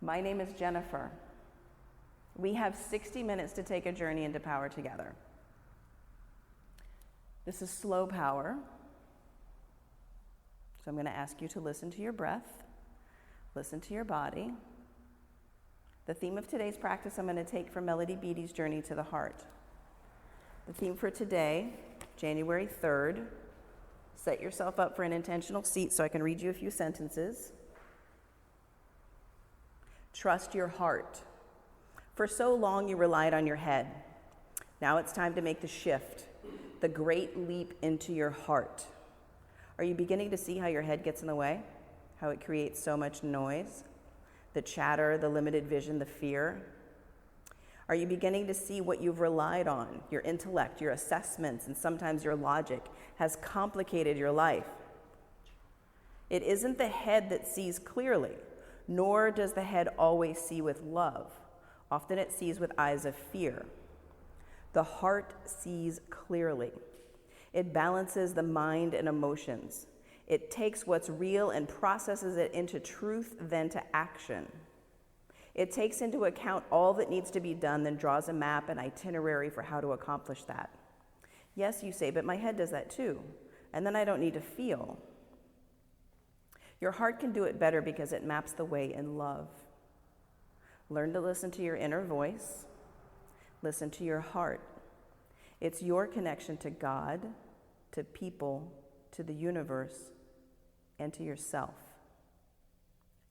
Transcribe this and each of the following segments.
My name is Jennifer. We have 60 minutes to take a journey into power together. This is slow power. So I'm going to ask you to listen to your breath, listen to your body. The theme of today's practice I'm going to take from Melody Beattie's Journey to the Heart. The theme for today, January 3rd, set yourself up for an intentional seat so I can read you a few sentences. Trust your heart. For so long you relied on your head. Now it's time to make the shift, the great leap into your heart. Are you beginning to see how your head gets in the way? How it creates so much noise? The chatter, the limited vision, the fear? Are you beginning to see what you've relied on? Your intellect, your assessments, and sometimes your logic has complicated your life. It isn't the head that sees clearly, nor does the head always see with love. Often it sees with eyes of fear. The heart sees clearly. It balances the mind and emotions. It takes what's real and processes it into truth, then to action. It takes into account all that needs to be done, then draws a map and itinerary for how to accomplish that. Yes, you say, but my head does that too. And then I don't need to feel. Your heart can do it better because it maps the way in love. Learn to listen to your inner voice. Listen to your heart. It's your connection to God, to people, to the universe, and to yourself.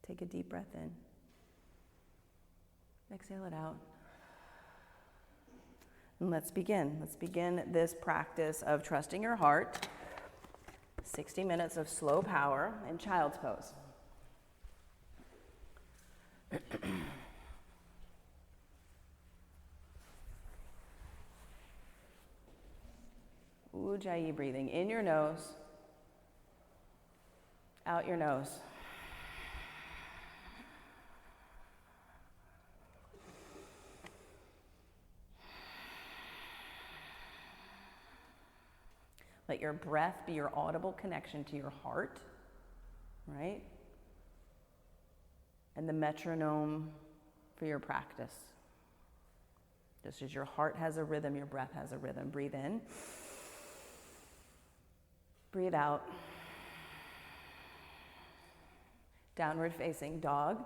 Take a deep breath in. Exhale it out. And let's begin. Let's begin this practice of trusting your heart. 60 minutes of slow power in child's pose. Ujjayi breathing in your nose, out your nose. Let your breath be your audible connection to your heart, right? And the metronome for your practice. Just as your heart has a rhythm, your breath has a rhythm. Breathe in. Breathe out. Downward facing dog.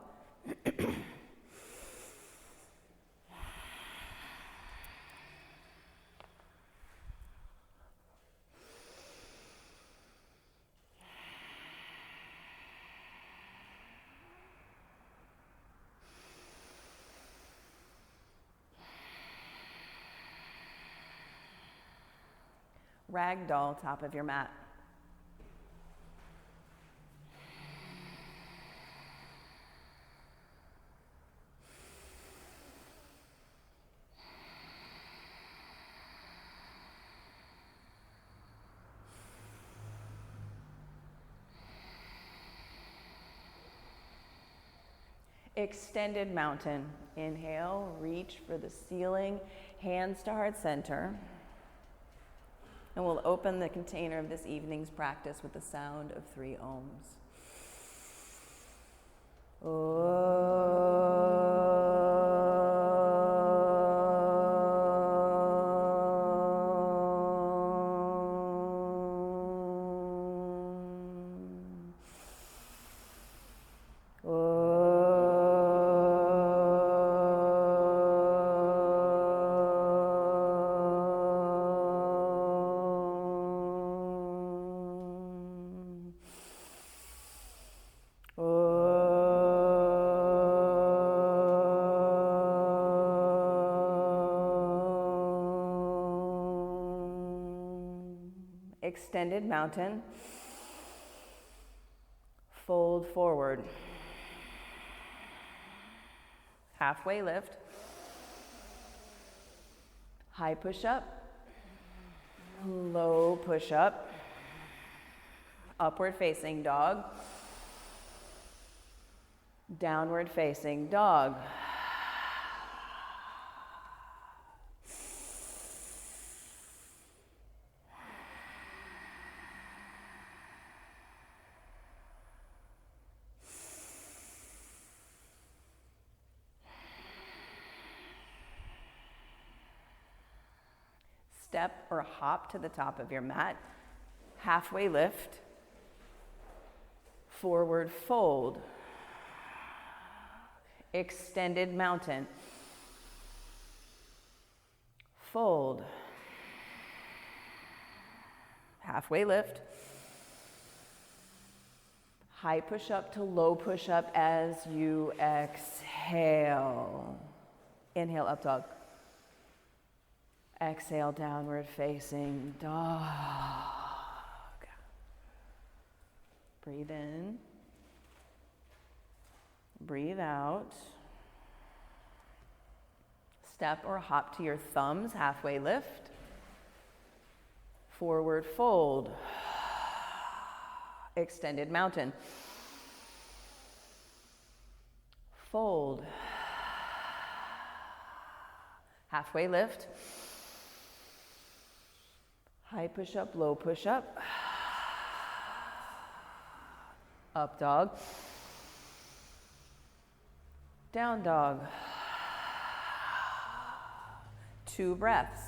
Ragdoll, top of your mat. Extended mountain. Inhale, reach for the ceiling, hands to heart center. And we'll open the container of this evening's practice with the sound of 3 ohms. Extended mountain. Fold forward. Halfway lift. High push up. Low push up. Upward facing dog. Downward facing dog. Step or hop to the top of your mat. Halfway lift. Forward fold. Extended mountain. Fold. Halfway lift. High push up to low push up as you exhale. Inhale, up dog. Exhale, downward facing dog. Breathe in. Breathe out. Step or hop to your thumbs, halfway lift. Forward fold. Extended mountain. Fold. Halfway lift. High push up, low push up. Up dog. Down dog. 2 breaths.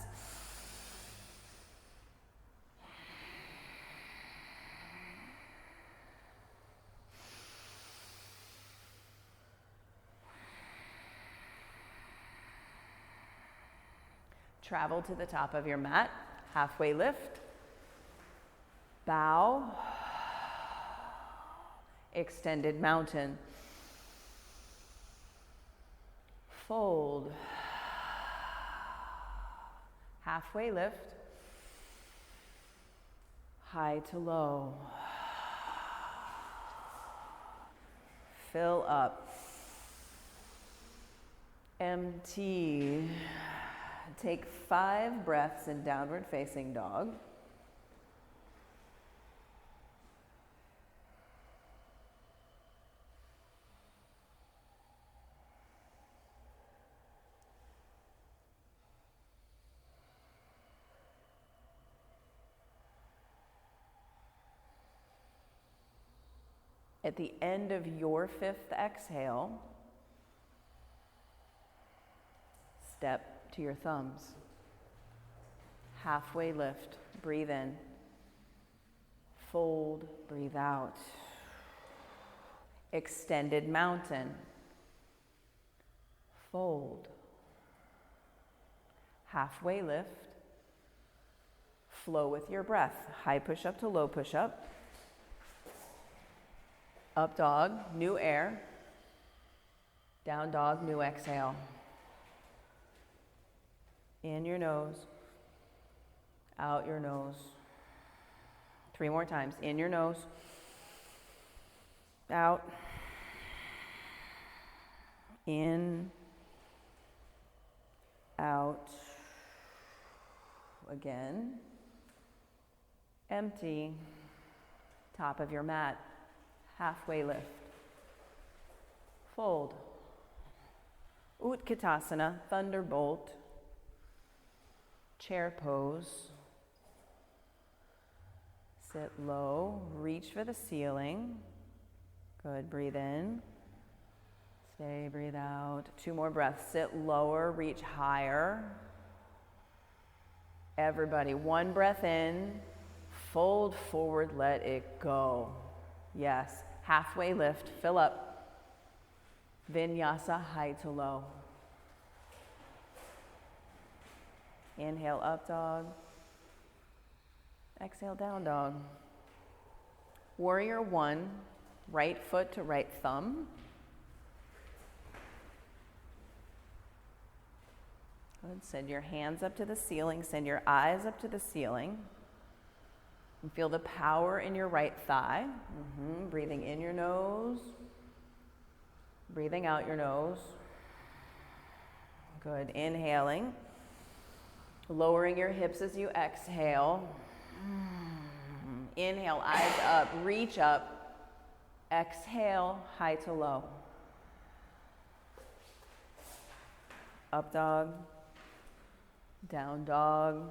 Travel to the top of your mat, halfway lift, bow, extended mountain, fold, halfway lift, high to low, fill up, empty. Take 5 breaths in downward facing dog. At the end of your 5th exhale, step to your thumbs. Halfway lift, breathe in. Fold, breathe out. Extended mountain. Fold. Halfway lift. Flow with your breath. High push up to low push up. Up dog, new air. Down dog, new exhale. In your nose, out your nose. 3 more times. In your nose, out, in, out, again, empty, top of your mat, halfway lift, fold, Utkatasana, thunderbolt, chair pose, sit low, reach for the ceiling, good, breathe in, stay, breathe out, 2 more breaths, sit lower, reach higher, everybody, 1 breath in, fold forward, let it go, yes, halfway lift, fill up, vinyasa, high to low. Inhale, up dog. Exhale, down dog. Warrior 1, right foot to right thumb. Good. Send your hands up to the ceiling. Send your eyes up to the ceiling. And feel the power in your right thigh. Breathing in your nose. Breathing out your nose. Good. Inhaling. Lowering your hips as you exhale. Inhale, eyes up, reach up. Exhale, high to low. Up dog, down dog.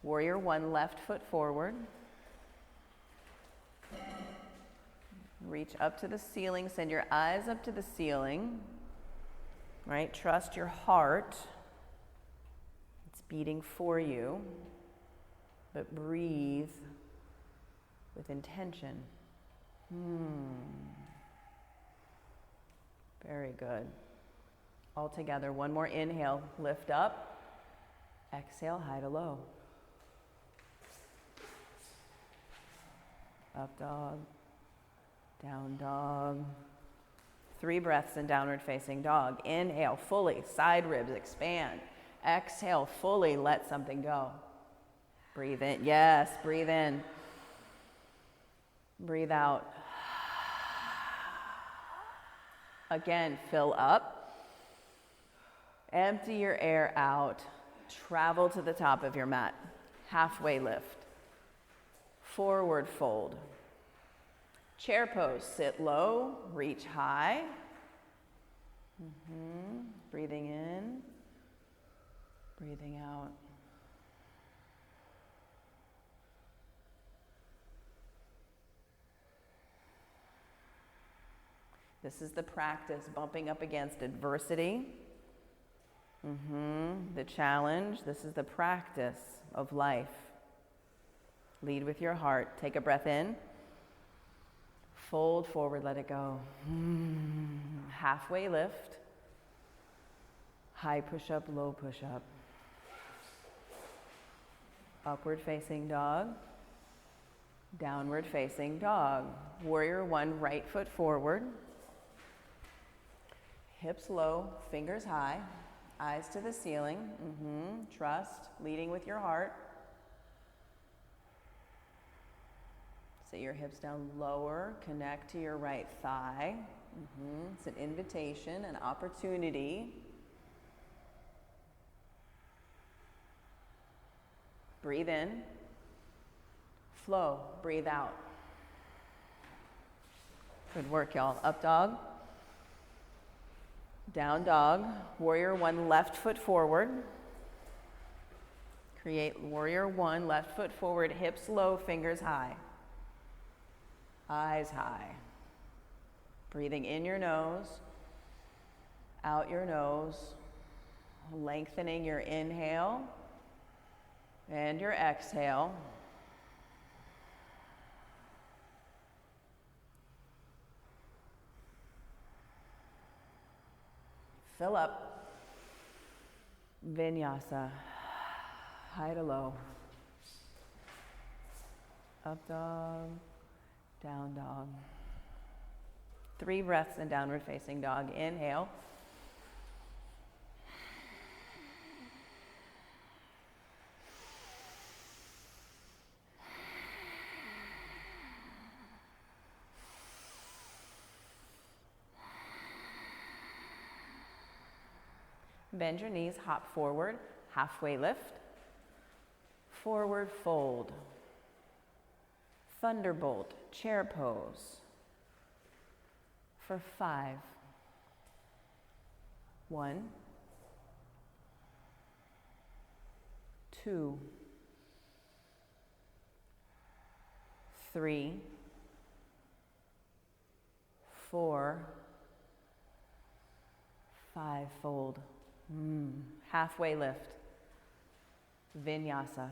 Warrior 1, left foot forward. Reach up to the ceiling, send your eyes up to the ceiling. Right, trust your heart. It's beating for you, but breathe with intention. Very good. All together, one more inhale, lift up. Exhale, high to low. Up dog, down dog. 3 breaths in downward facing dog. Inhale, fully, side ribs expand. Exhale, fully, let something go. Breathe in, yes, breathe in. Breathe out. Again, fill up. Empty your air out. Travel to the top of your mat. Halfway lift. Forward fold. Chair pose, sit low, reach high. Breathing in, breathing out. This is the practice, bumping up against adversity. The challenge, this is the practice of life. Lead with your heart. Take a breath in. Fold forward, let it go. Halfway lift. High push up, low push up. Upward facing dog. Downward facing dog. Warrior 1, right foot forward. Hips low, fingers high. Eyes to the ceiling. Trust, leading with your heart. Sit your hips down lower, connect to your right thigh. It's an invitation, an opportunity. Breathe in, flow, breathe out. Good work, y'all. Up dog, down dog. Warrior 1, left foot forward. Create warrior 1, left foot forward, hips low, fingers high. Eyes high. Breathing in your nose, out your nose, lengthening your inhale and your exhale. Fill up. Vinyasa. High to low. Up dog. Down dog. 3 breaths in downward facing dog. Inhale. Bend your knees, hop forward, halfway lift. Forward fold. Thunderbolt, chair pose. For 5. 1, 2, 3, 4, 5, fold. Halfway lift. Vinyasa.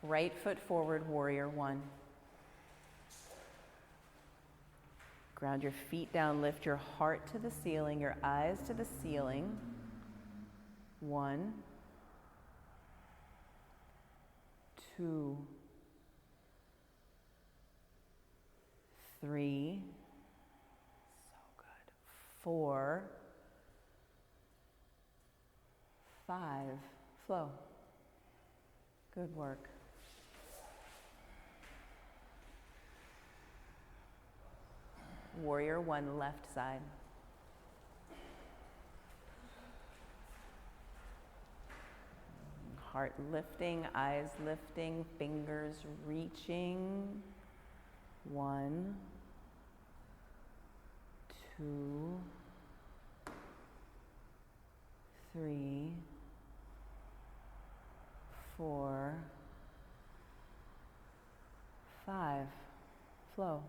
Right foot forward, warrior 1. Ground your feet down, lift your heart to the ceiling, your eyes to the ceiling. 1, 2, 3, so good, 4, 5, flow. Good work. Warrior 1, left side. Heart lifting, eyes lifting, fingers reaching. 1, 2, 3, 4, 5. Flow.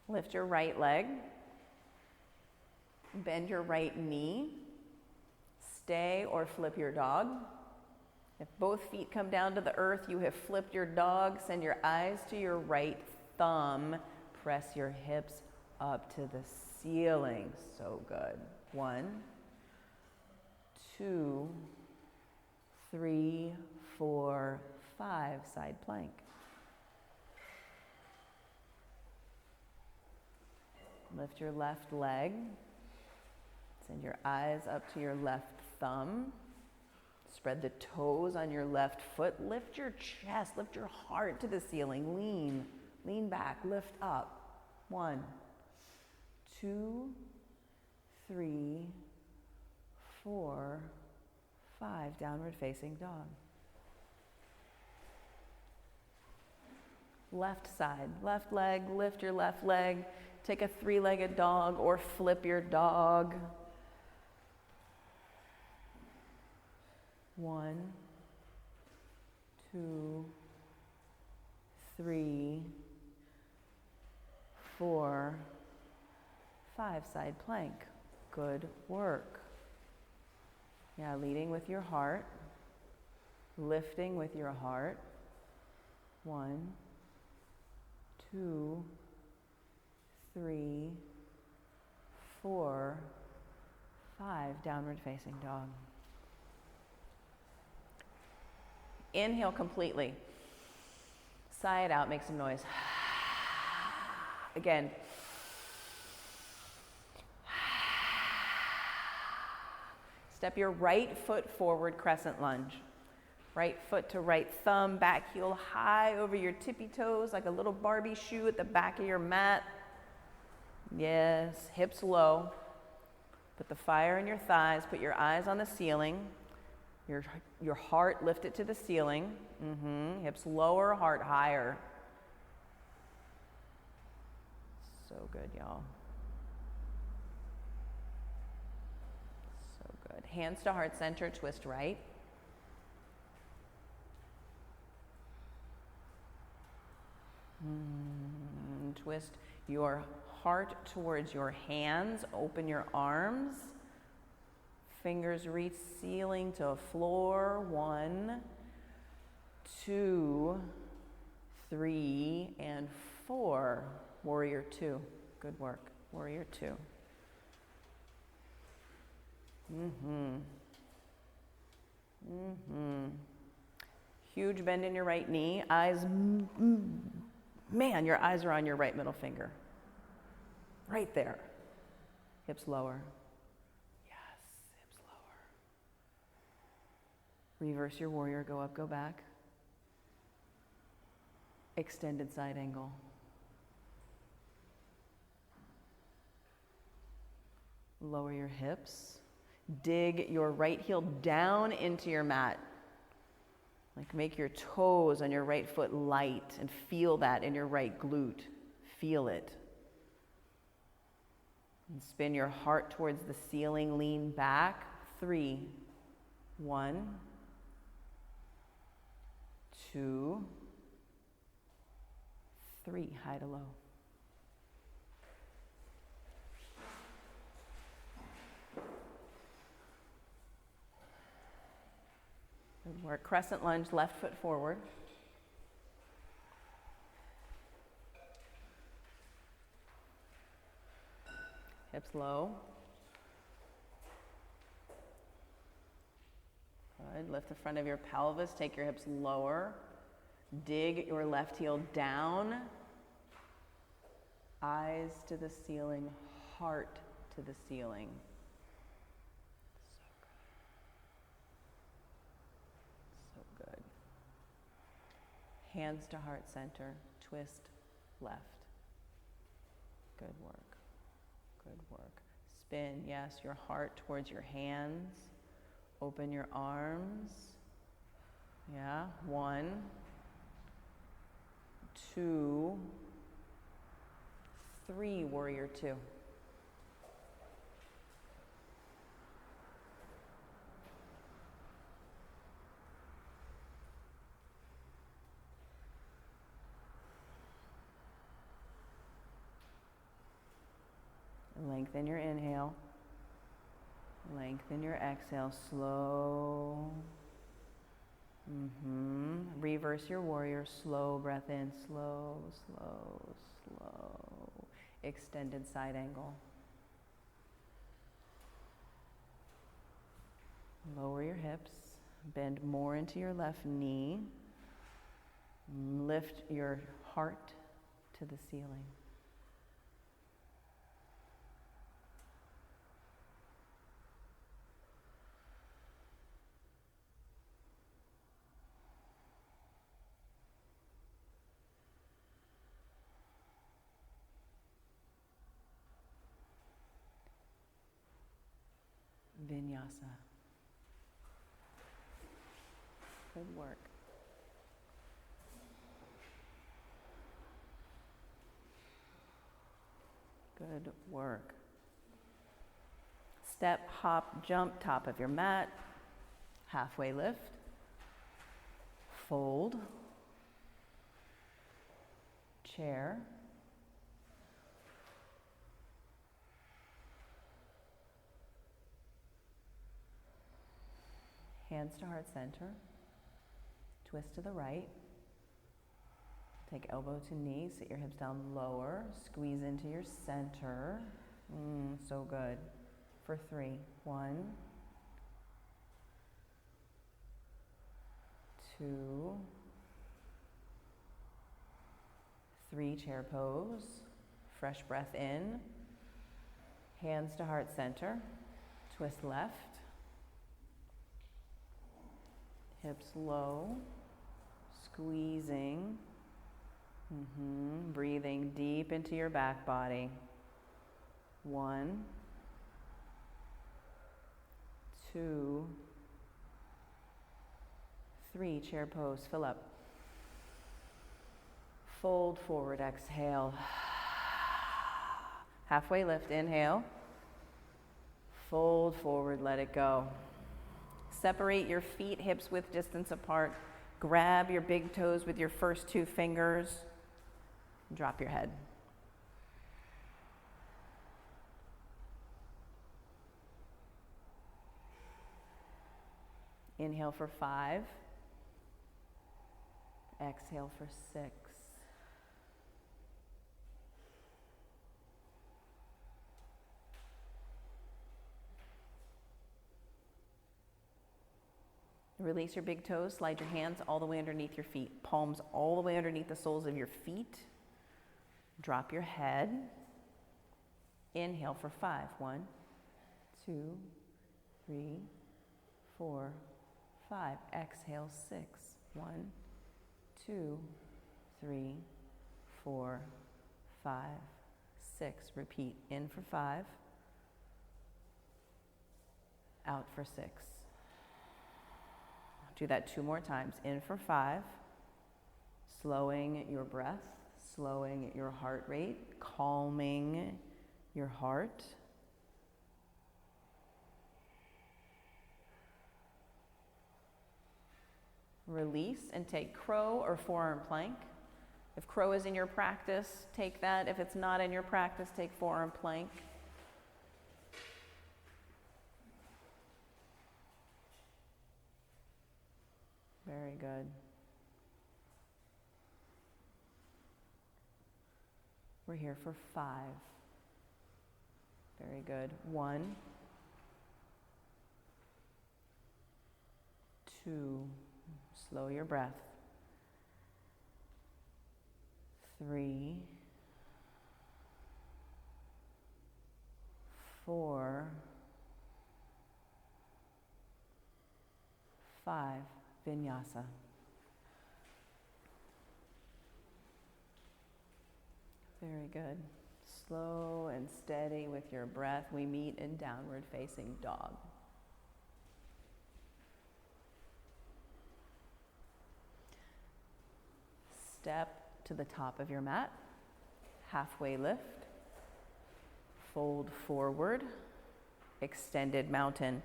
Lift your right leg. Bend your right knee. Stay or flip your dog. If both feet come down to the earth, you have flipped your dog. Send your eyes to your right thumb. Press your hips up to the ceiling. So good. 1, 2, 3, 4, 5. Side plank. Lift your left leg. Send your eyes up to your left thumb. Spread the toes on your left foot. Lift your chest, lift your heart to the ceiling. Lean back, lift up. 1, 2, 3, 4, 5. Downward facing dog. Left side, left leg, lift your left leg. Take a 3-legged dog or flip your dog. 1, 2, 3, 4, 5. Side plank. Good work. Yeah, leading with your heart. Lifting with your heart. 1, 2, 3, 4, 5. Downward facing dog. Inhale completely. Sigh it out, make some noise. Again. Step your right foot forward, crescent lunge. Right foot to right thumb, back heel high over your tippy toes like a little Barbie shoe at the back of your mat. Yes, hips low. Put the fire in your thighs, put your eyes on the ceiling. Your heart lift it to the ceiling. Hips lower, heart higher. So good, y'all. So good. Hands to heart center, twist right. Twist your heart towards your hands. Open your arms. Fingers reach ceiling to floor. 1, 2, 3, and 4. Warrior 2. Good work. Warrior 2. Huge bend in your right knee. Eyes, man, your eyes are on your right middle finger. Right there. Hips lower. Reverse your warrior, go up, go back. Extended side angle. Lower your hips. Dig your right heel down into your mat. Like make your toes on your right foot light and feel that in your right glute. Feel it. And spin your heart towards the ceiling, lean back. 3, 1, 2, 3, high to low. Good work. Crescent lunge, left foot forward. Hips low. Good. Lift the front of your pelvis. Take your hips lower. Dig your left heel down. Eyes to the ceiling. Heart to the ceiling. So good. So good. Hands to heart center. Twist left. Good work. Good work. Spin, yes, your heart towards your hands. Open your arms. Yeah, 1, 2, 3, warrior 2. Lengthen your inhale. Lengthen your exhale. Slow. Reverse your warrior. Slow breath in. Slow, slow, slow. Extended side angle. Lower your hips. Bend more into your left knee. Lift your heart to the ceiling. Vinyasa. Good work. Good work. Step, hop, jump, top of your mat. Halfway lift. Fold. Chair. Hands to heart center. Twist to the right. Take elbow to knee, sit your hips down lower. Squeeze into your center. So good. For 3. 1, 2, 3, chair pose. Fresh breath in. Hands to heart center. Twist left. Hips low. Squeezing. Breathing deep into your back body. 1, 2, 3, chair pose, fill up. Fold forward, exhale. Halfway lift, inhale. Fold forward, let it go. Separate your feet, hips width distance apart. Grab your big toes with your first 2 fingers. Drop your head. Inhale for 5. Exhale for 6. Release your big toes, slide your hands all the way underneath your feet. Palms all the way underneath the soles of your feet. Drop your head. Inhale for 5. 1, 2, 3, 4, 5. Exhale, 6. 1, 2, 3, 4, 5, 6. Repeat. In for 5. Out for 6. Do that 2 more times. In for 5. Slowing your breath, slowing your heart rate, calming your heart. Release and take crow or forearm plank. If crow is in your practice, take that. If it's not in your practice, take forearm plank. Very good. We're here for 5. Very good. 1, 2, slow your breath. 3, 4, 5. Vinyasa. Very good. Slow and steady with your breath. We meet in downward facing dog. Step to the top of your mat. Halfway lift. Fold forward. Extended mountain.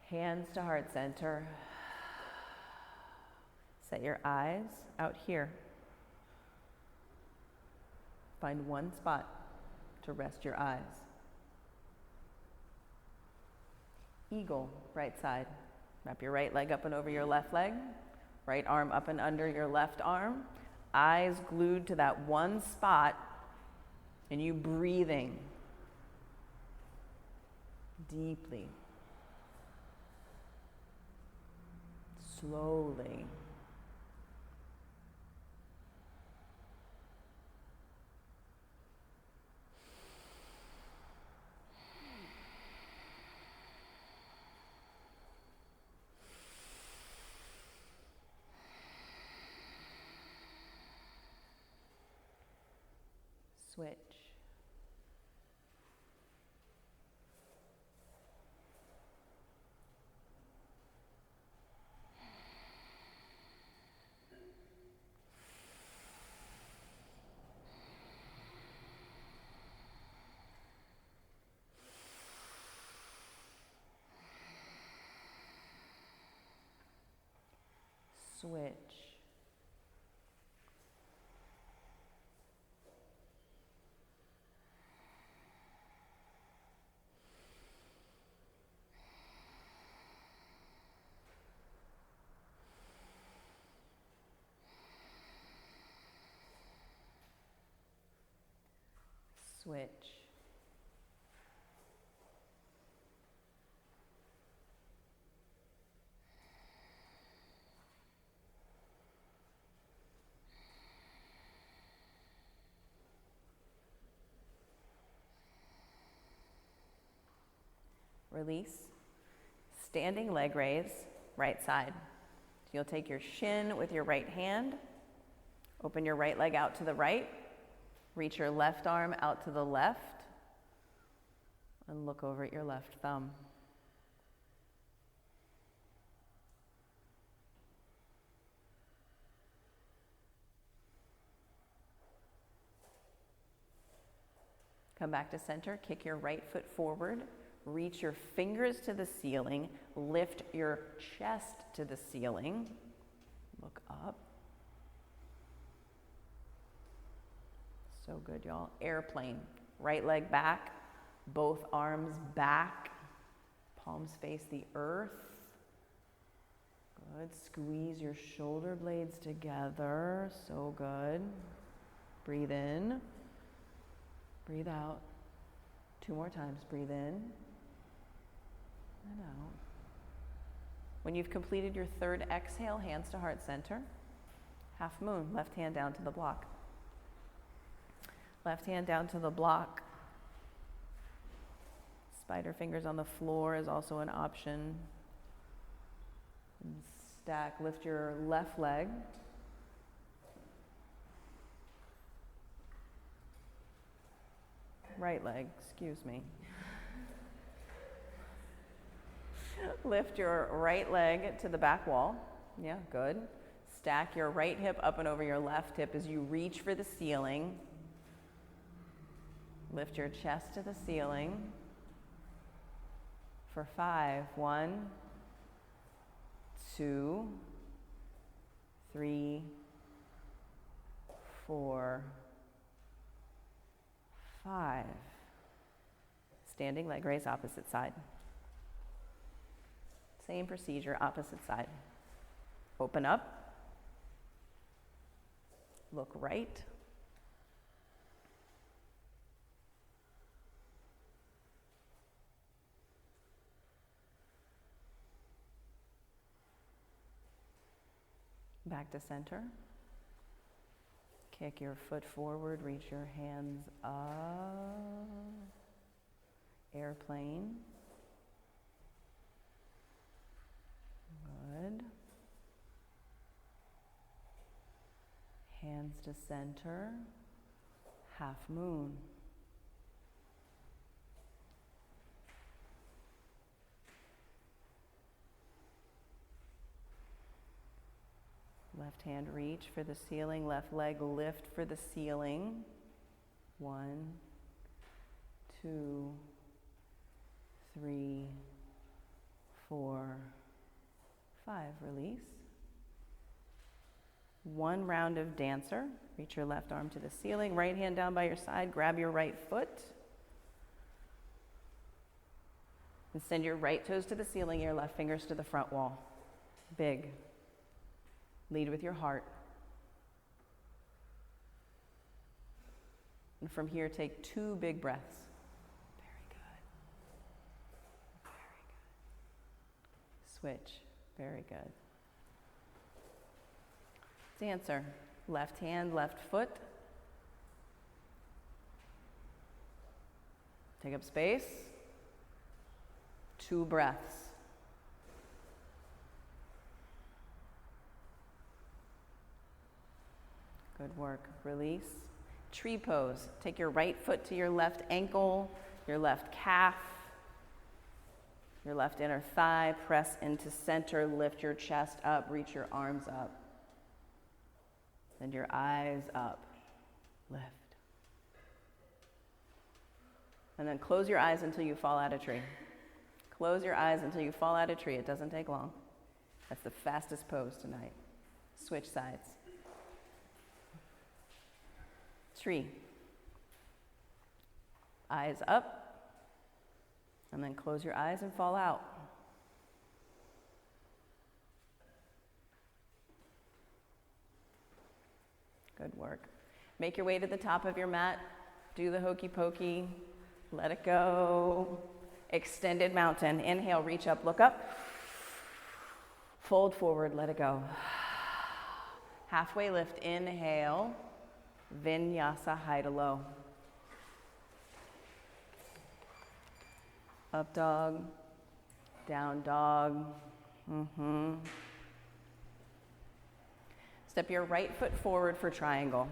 Hands to heart center. Set your eyes out here. Find one spot. to rest your eyes. Eagle, right side. Wrap your right leg up and over your left leg. Right arm up and under your left arm. Eyes glued to that one spot, and you breathing deeply, slowly. Switch. Switch. Switch. Release. Standing leg raise, right side. So you'll take your shin with your right hand, open your right leg out to the right, reach your left arm out to the left, and look over at your left thumb. Come back to center, kick your right foot forward, reach your fingers to the ceiling, lift your chest to the ceiling, look up. So good, y'all. Airplane, right leg back, both arms back, palms face the earth. Good, squeeze your shoulder blades together, so good. Breathe in, breathe out. 2 more times, breathe in and out. When you've completed your 3rd exhale, hands to heart center. Half moon, left hand down to the block. Left hand down to the block. Spider fingers on the floor is also an option. And stack, lift your left leg. Right leg, excuse me. Lift your right leg to the back wall. Yeah, good. Stack your right hip up and over your left hip as you reach for the ceiling. Lift your chest to the ceiling. For 5, 1, 2, 3, 4, 5. Standing leg raise, opposite side. Same procedure, opposite side. Open up. Look right. Back to center. Kick your foot forward, reach your hands up. Airplane. Good. Hands to center. Half moon. Left hand reach for the ceiling, left leg lift for the ceiling. 1, 2, 3, 4, 5. Release. 1 round of dancer. Reach your left arm to the ceiling, right hand down by your side, grab your right foot, And send your right toes to the ceiling, your left fingers to the front wall. Big. Lead with your heart. And from here, take 2 big breaths. Very good. Very good. Switch. Very good. Dancer. Left hand, left foot. Take up space. 2 breaths. Good work. Release. Tree pose. Take your right foot to your left ankle, your left calf, your left inner thigh. Press into center. Lift your chest up. Reach your arms up. Send your eyes up. Lift. And then close your eyes until you fall out of tree. Close your eyes until you fall out of tree. It doesn't take long. That's the fastest pose tonight. Switch sides. Tree. Eyes up. And then close your eyes and fall out. Good work. Make your way to the top of your mat. Do the hokey pokey. Let it go. Extended mountain. Inhale, reach up, look up. Fold forward, let it go. Halfway lift, inhale. Vinyasa, high to low. Up dog. Down dog. Step your right foot forward for triangle.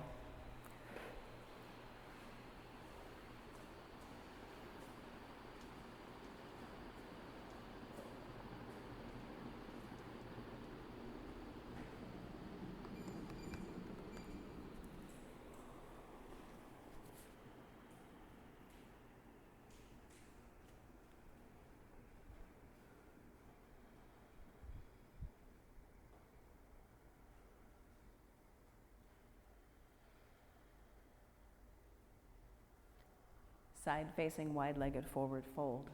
Side facing, wide-legged forward fold.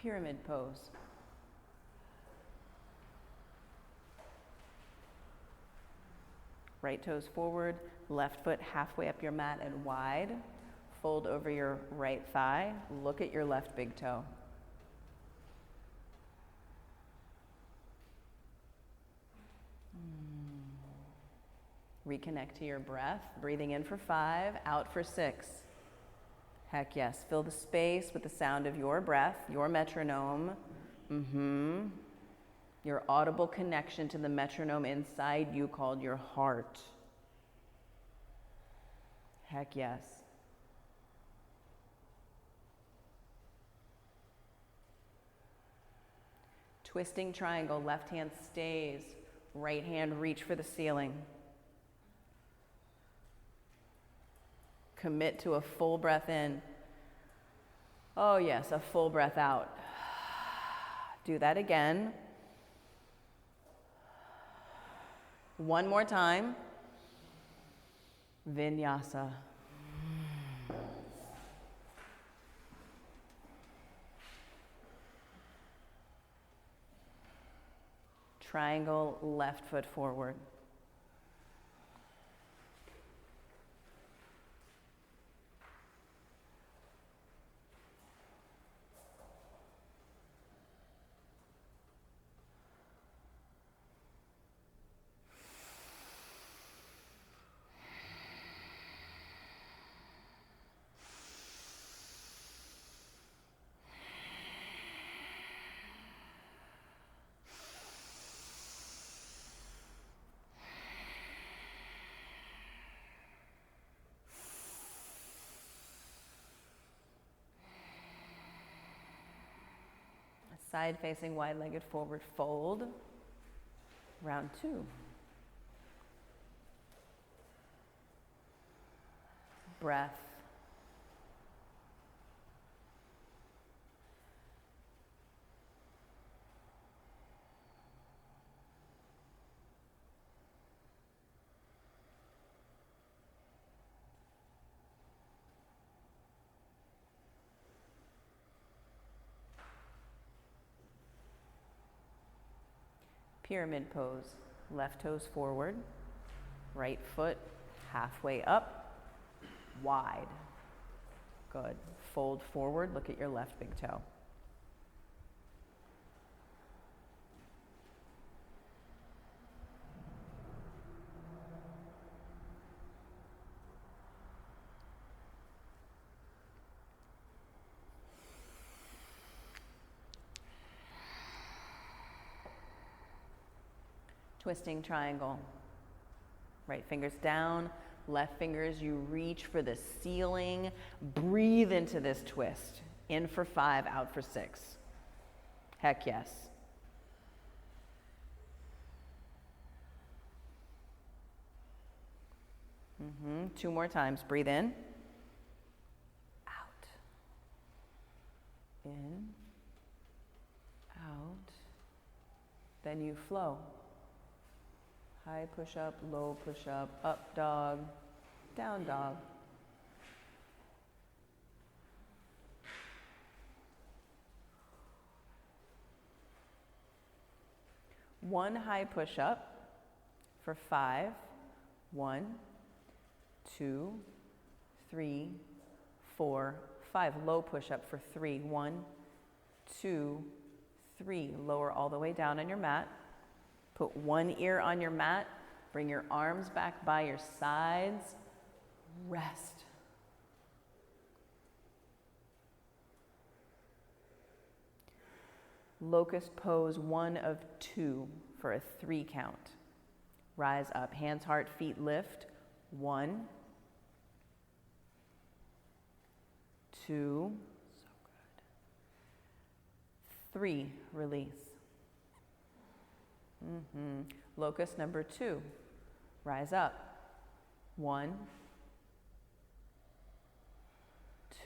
Pyramid pose. Right toes forward, left foot halfway up your mat and wide. Fold over your right thigh. Look at your left big toe. Reconnect to your breath. Breathing in for 5, out for 6. Heck yes. Fill the space with the sound of your breath, your metronome. Your audible connection to the metronome inside you called your heart. Heck yes. Twisting triangle, left hand stays, right hand reach for the ceiling. Commit to a full breath in. Oh yes, a full breath out. Do that again. One more time. Vinyasa. Triangle, left foot forward. Side facing, wide-legged forward fold. Round 2. Breath. Pyramid pose. Left toes forward, right foot halfway up, wide. Good. Fold forward, look at your left big toe. Twisting triangle. Right fingers down, left fingers, you reach for the ceiling. Breathe into this twist. In for 5, out for 6. Heck yes. Mm-hmm. 2 more times. Breathe in. Out. In. Out. Then you flow. High push-up, low push-up, up dog, down dog. One high push-up for 5. 1, 2, 3, 4, 5. Low push-up for 3. 1, 2, 3. Lower all the way down on your mat. Put one ear on your mat, bring your arms back by your sides, rest. Locust pose 1 of 2 for a 3 count. Rise up, hands, heart, feet lift. 1, 2, so good. 3, release. Mm-hmm. Locust number 2. Rise up. 1,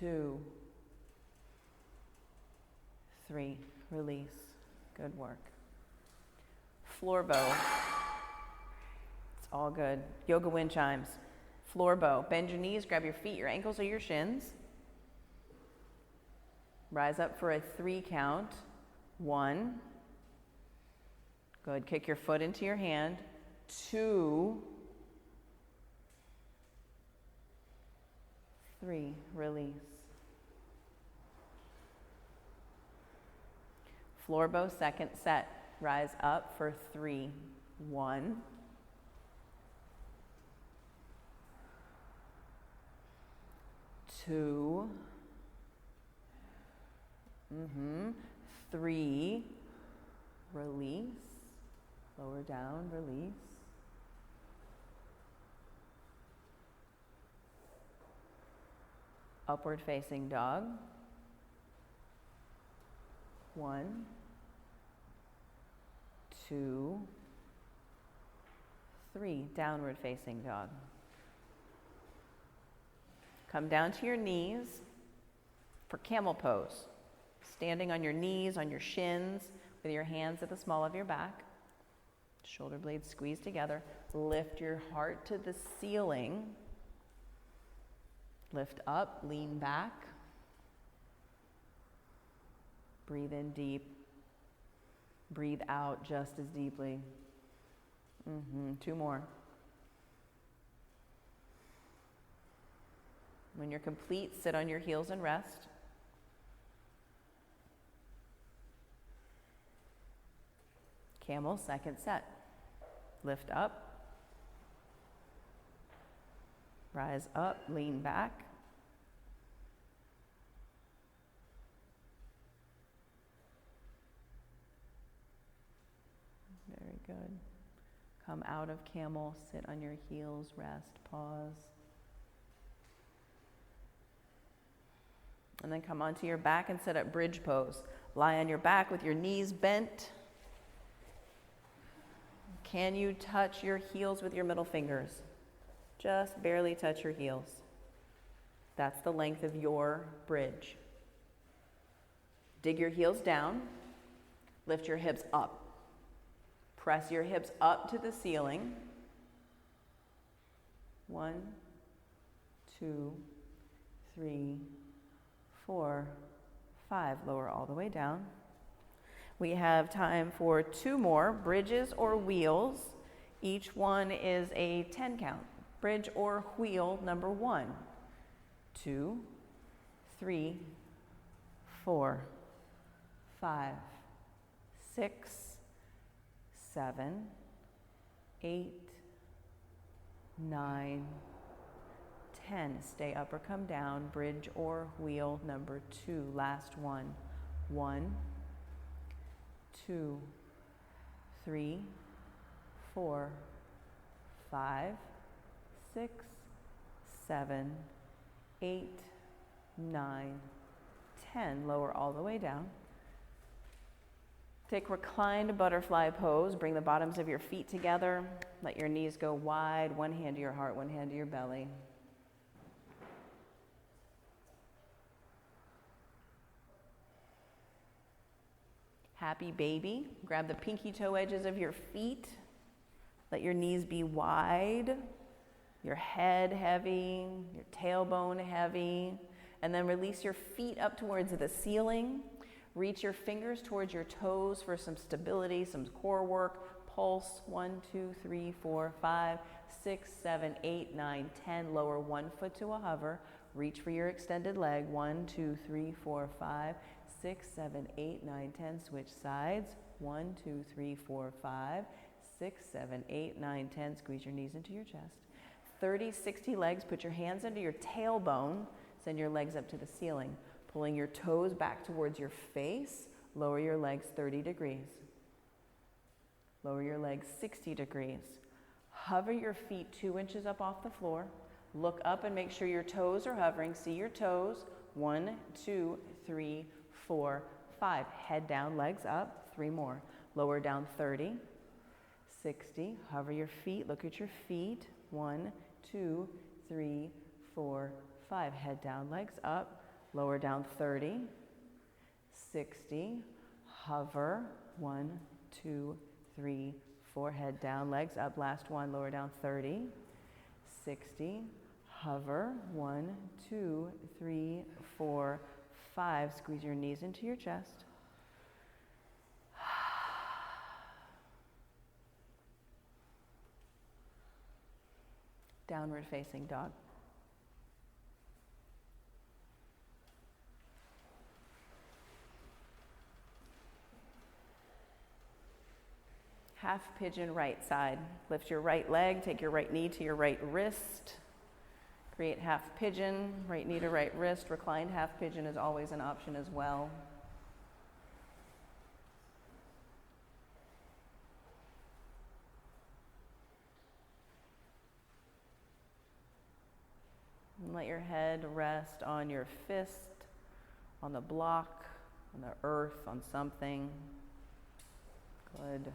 2, 3. Release. Good work. Floor bow. It's all good. Yoga wind chimes. Floor bow. Bend your knees, grab your feet, your ankles, or your shins. Rise up for a 3 count. 1. Good. Kick your foot into your hand. 2, 3. Release. Floor bow, second set. Rise up for 3. 1, 2, 3. Release. Lower down, release. Upward facing dog. 1, 2, 3. Downward facing dog. Come down to your knees for camel pose. Standing on your knees, on your shins, with your hands at the small of your back. Shoulder blades squeezed together. Lift your heart to the ceiling. Lift up, lean back. Breathe in deep. Breathe out just as deeply. 2 more. When you're complete, sit on your heels and rest. Camel, second set. Lift up. Rise up, lean back. Very good. Come out of camel, sit on your heels, rest, pause. And then come onto your back and set up bridge pose. Lie on your back with your knees bent. Can you touch your heels with your middle fingers? Just barely touch your heels. That's the length of your bridge. Dig your heels down. Lift your hips up. Press your hips up to the ceiling. 1, 2, 3, 4, 5. Lower all the way down. We have time for 2 more, bridges or wheels. Each one is a 10 count. Bridge or wheel number 1, 2, 3, 4, 5, 6, 7, 8, 9, 10. Stay up or come down. Bridge or wheel number 2. Last one. 1, 2, 3, 4, 5, 6, 7, 8, 9, 10. Lower all the way down. Take reclined butterfly pose. Bring the bottoms of your feet together. Let your knees go wide. One hand to your heart, one hand to your belly. Happy baby. Grab the pinky toe edges of your feet. Let your knees be wide. Your head heavy. Your tailbone heavy. And then release your feet up towards the ceiling. Reach your fingers towards your toes for some stability, some core work. Pulse. 1, 2, 3, 4, 5, 6, 7, 8, 9, 10. Lower one foot to a hover. Reach for your extended leg. 1, 2, 3, 4, 5, 6, 7, 8, 9, 10. Switch sides. 1, 2, 3, 4, 5, 6, 7, 8, 9, 10. Squeeze your knees into your chest. 30, 60 legs. Put your hands under your tailbone. Send your legs up to the ceiling. Pulling your toes back towards your face. Lower your legs 30 degrees. Lower your legs 60 degrees. Hover your feet 2 inches up off the floor. Look up and make sure your toes are hovering. See your toes. 1, 2, 3, 4, 5. Head down, legs up. 3 more. Lower down 30, 60. Hover your feet. Look at your feet. 1, 2, 3, 4, 5. Head down, legs up. Lower down 30, 60. Hover. 1, 2, 3, 4. Head down, legs up. Last one. Lower down 30, 60. Hover. 1, 2, 3, 4, 5. Squeeze your knees into your chest. Downward facing dog. Half pigeon right side. Lift your right leg, take your right knee to your right wrist. Create half pigeon, right knee to right wrist. Reclined half pigeon is always an option as well. And let your head rest on your fist, on the block, on the earth, on something. Good.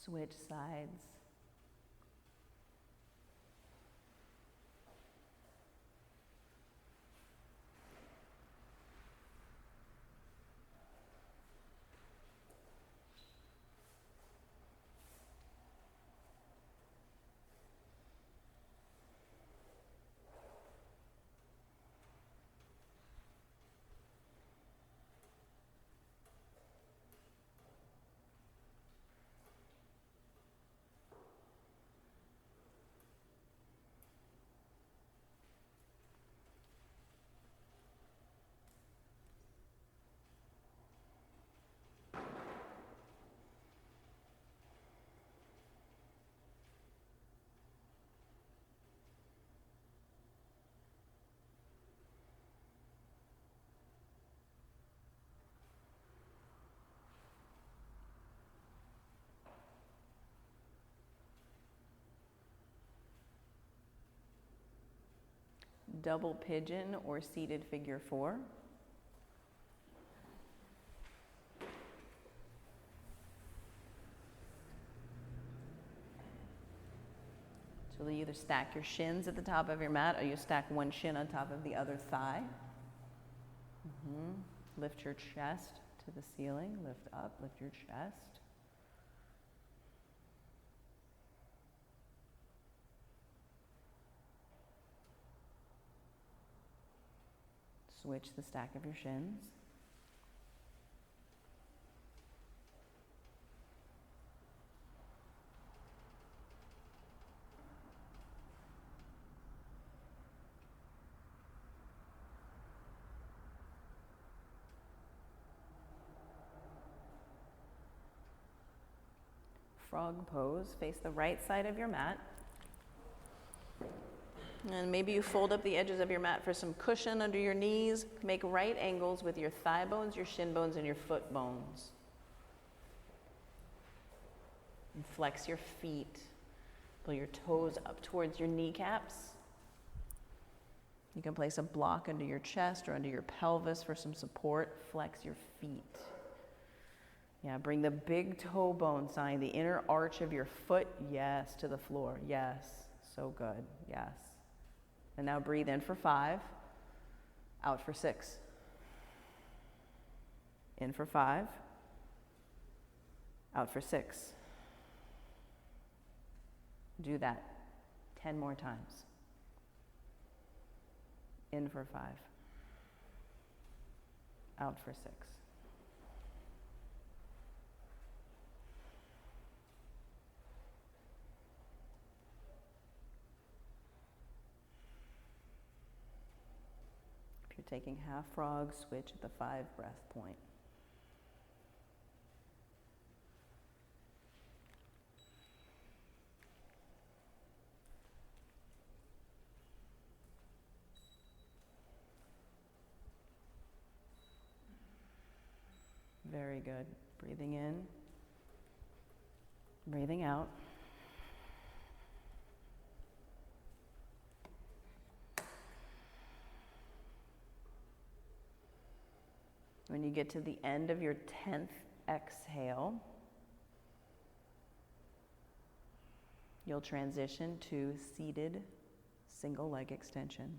Switch sides. double pigeon or seated figure 4. So you either stack your shins at the top of your mat or you stack one shin on top of the other thigh. Lift your chest to the ceiling. Lift up, lift your chest. Switch the stack of your shins. Frog pose. Face the right side of your mat. And maybe you fold up the edges of your mat for some cushion under your knees. Make right angles with your thigh bones, your shin bones, and your foot bones. And flex your feet. Pull your toes up towards your kneecaps. You can place a block under your chest or under your pelvis for some support. Flex your feet. Yeah, bring the big toe bone sign, the inner arch of your foot, yes, to the floor. Yes, so good, yes. And now breathe in for 5, out for 6. In for 5, out for 6. Do that 10 more times. In for 5, out for 6. If you're taking half frog, switch at the 5 breath point. Very good. Breathing in, breathing out. When you get to the end of your 10th exhale, you'll transition to seated single leg extension.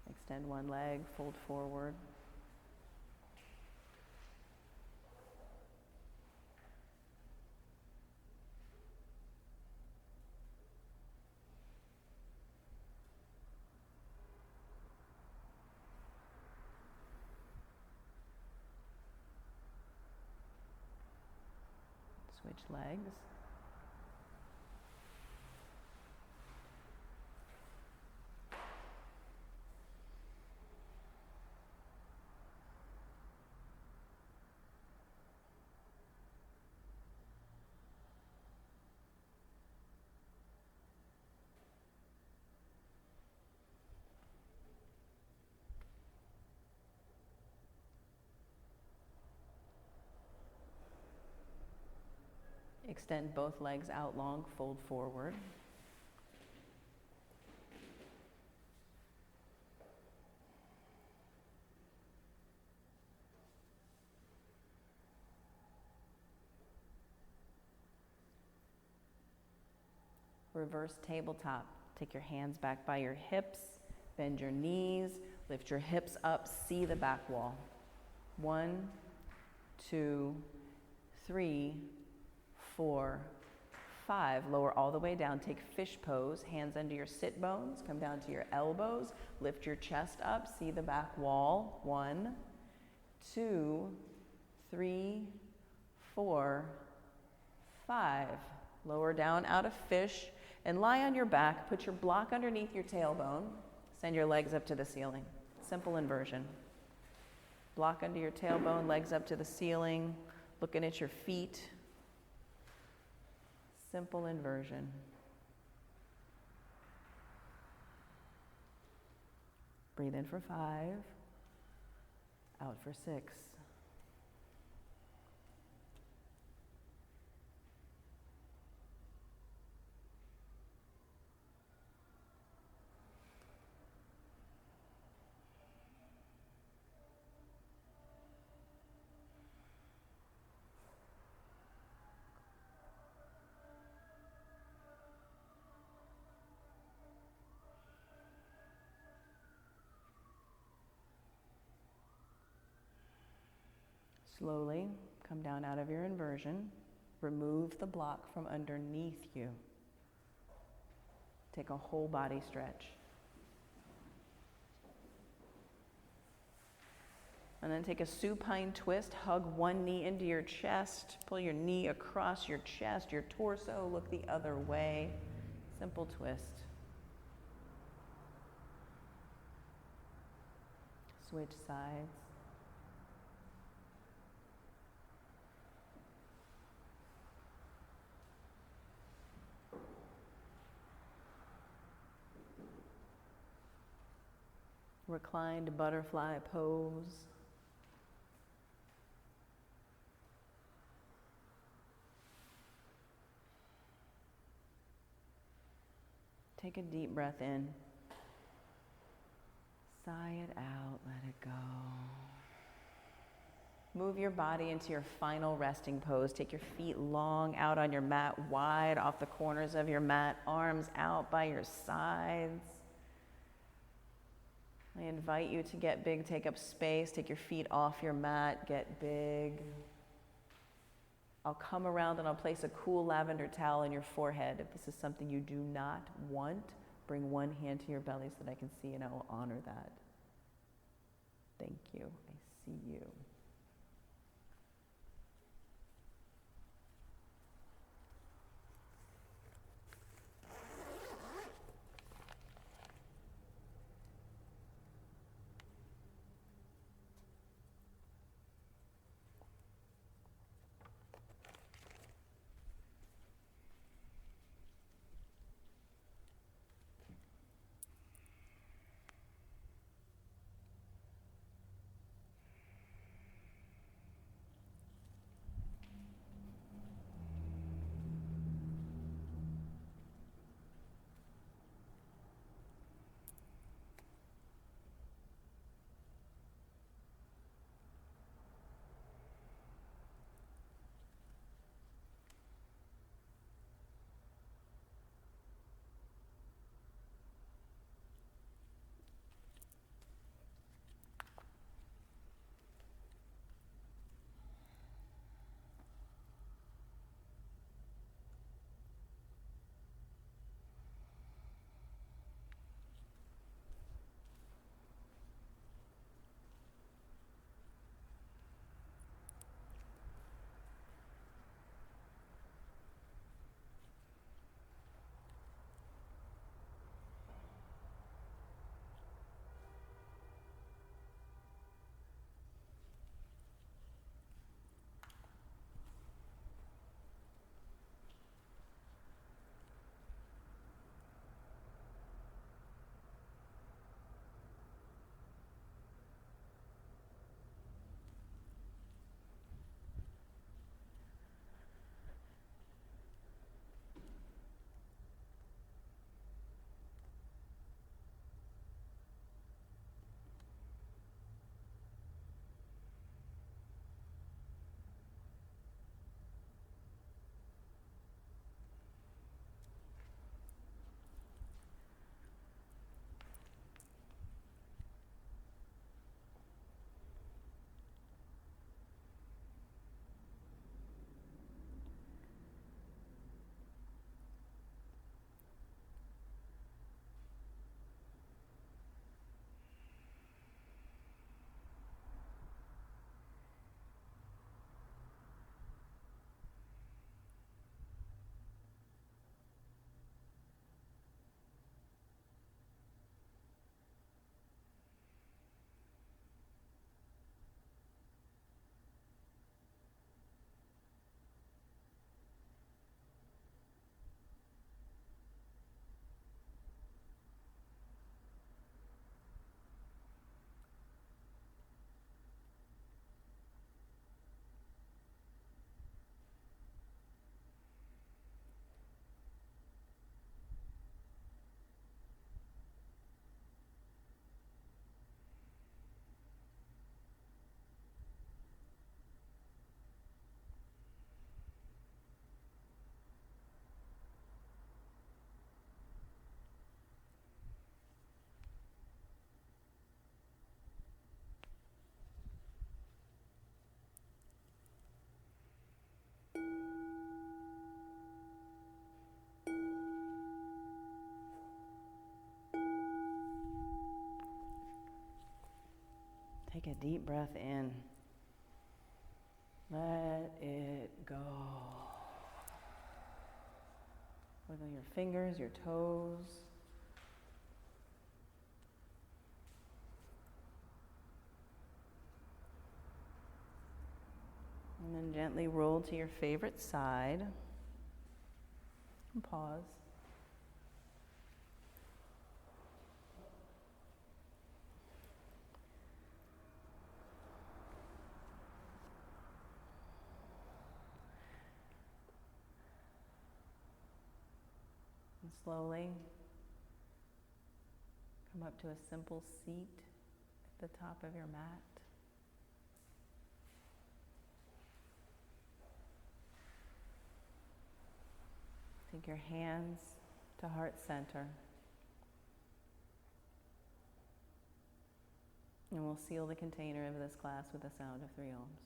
Extend one leg, fold forward. Switch legs. Extend both legs out long, fold forward. Reverse tabletop. Take your hands back by your hips, bend your knees, lift your hips up, see the back wall. 1, 2, 3, 4, 5. Lower all the way down. Take fish pose. Hands under your sit bones. Come down to your elbows. Lift your chest up. See the back wall. 1, 2, 3, 4, 5. Lower down out of fish and lie on your back. Put your block underneath your tailbone. Send your legs up to the ceiling. Simple inversion. Block under your tailbone, legs up to the ceiling, looking at your feet. Simple inversion. Breathe in for 5, out for 6. Slowly come down out of your inversion. Remove the block from underneath you. Take a whole body stretch. And then take a supine twist. Hug one knee into your chest. Pull your knee across your chest, your torso. Look the other way. Simple twist. Switch sides. Reclined butterfly pose. Take a deep breath in. Sigh it out, let it go. Move your body into your final resting pose. Take your feet long out on your mat, wide off the corners of your mat, arms out by your sides. I invite you to get big, take up space, take your feet off your mat, get big. I'll come around and I'll place a cool lavender towel on your forehead. If this is something you do not want, bring one hand to your belly so that I can see and I will honor that. Thank you. I see you. deep breath in. Let it go. Wiggle your fingers, your toes. And then gently roll to your favorite side. And pause. And slowly come up to a simple seat at the top of your mat. Take your hands to heart center. And we'll seal the container of this class with the sound of 3 ohms.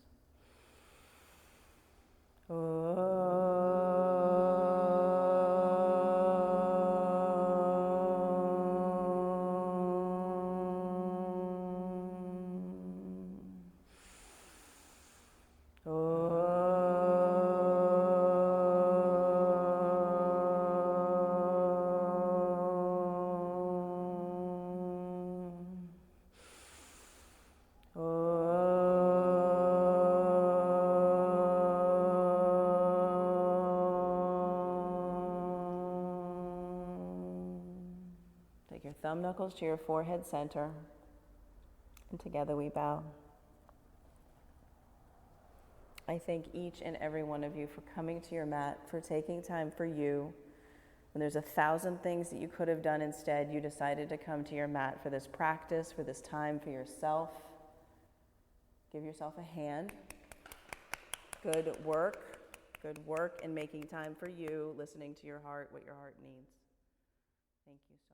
Take your thumb knuckles to your forehead center, and together we bow. I thank each and every one of you for coming to your mat, for taking time for you. When there's 1,000 things that you could have done instead, you decided to come to your mat for this practice, for this time for yourself. Give yourself a hand. Good work. Good work in making time for you, listening to your heart, what your heart needs. Thank you so much.